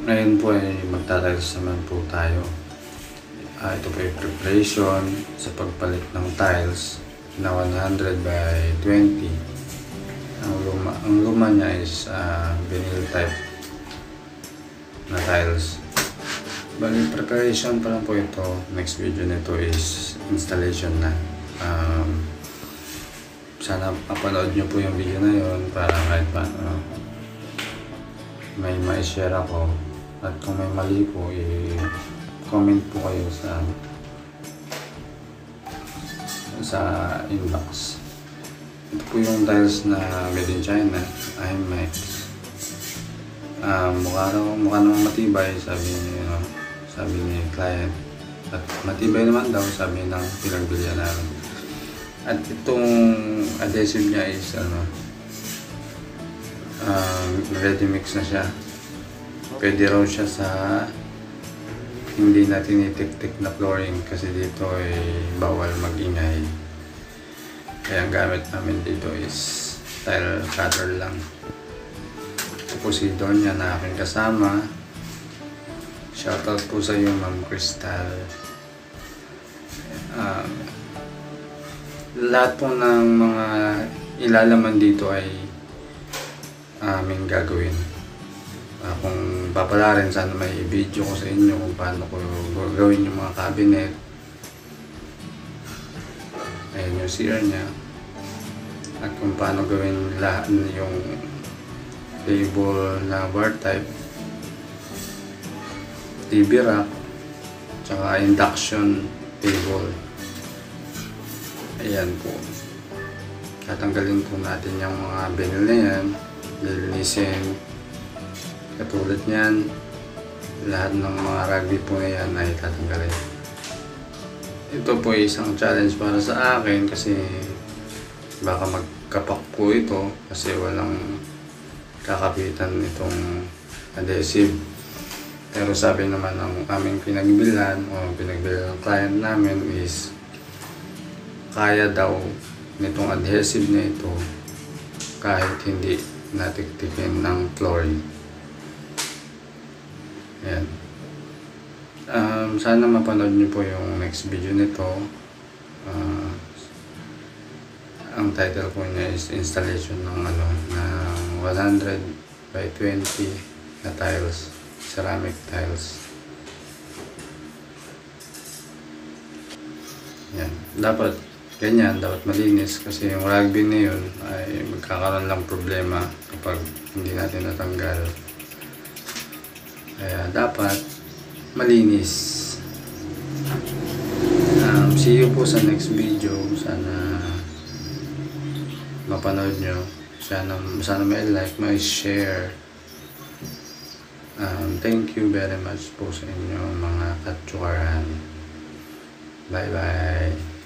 Ngayon po ay magtatiles naman po tayo. Ito po yung preparation sa pagpalit ng tiles na 100 by 20. Ang luma niya is vinyl type na tiles. Bali, preparation pa lang po ito. Next video nito is installation na. Sana mapanood nyo po yung video na yun para kahit paano may ma-share ako. At kung may mali po, i-comment po kayo sa inbox. Ito po yung tiles na made in China, IMAX. Mukha namang matibay, sabi ni client. At matibay naman daw, sabi ng pinagbilihan namin. At itong adhesive niya is ready mix na siya. Pwede raw siya sa hindi natin itik-tik na flooring kasi dito ay bawal mag-ingay. Kaya ang gamit namin dito is tile cutter lang. Ito po si Donya na aking kasama. Shoutout po sa iyo, Ma'am Crystal. Lahat po ng mga ilalaman dito ay aming gagawin. Kung papala rin, sana may video ko sa inyo kung paano ko gagawin yung mga cabinet. Ayan yung CR nya. At kung paano gawin lahat yung table na bar type, TV rack, tsaka induction table. Ayan po. Tatanggalin po natin yung mga vinyl na yan. Lilinisin. Katulad niyan, lahat ng mga rugby po na yan ay tatanggalin. Ito po ay isang challenge para sa akin kasi baka magkapak po ito kasi walang kakapitan itong adhesive. Pero sabi naman ng aming pinagbilhan o pinagbilhan ng client namin is kaya daw nitong adhesive na ito kahit hindi natiktikin ng flooring. Ayan. Sana mapanood nyo po yung next video nito. Ang title po niya is installation ng ng 100 by 20 na tiles, ceramic tiles. Yan. Dapat ganyan, dapat malinis kasi yung rugby na yun ay magkakaroon lang problema kapag hindi natin natanggal. Kaya dapat malinis. See you po sa next video. Sana mapanood nyo. Sana may like, may share. Thank you very much po sa inyo mga katsukaran. Bye bye.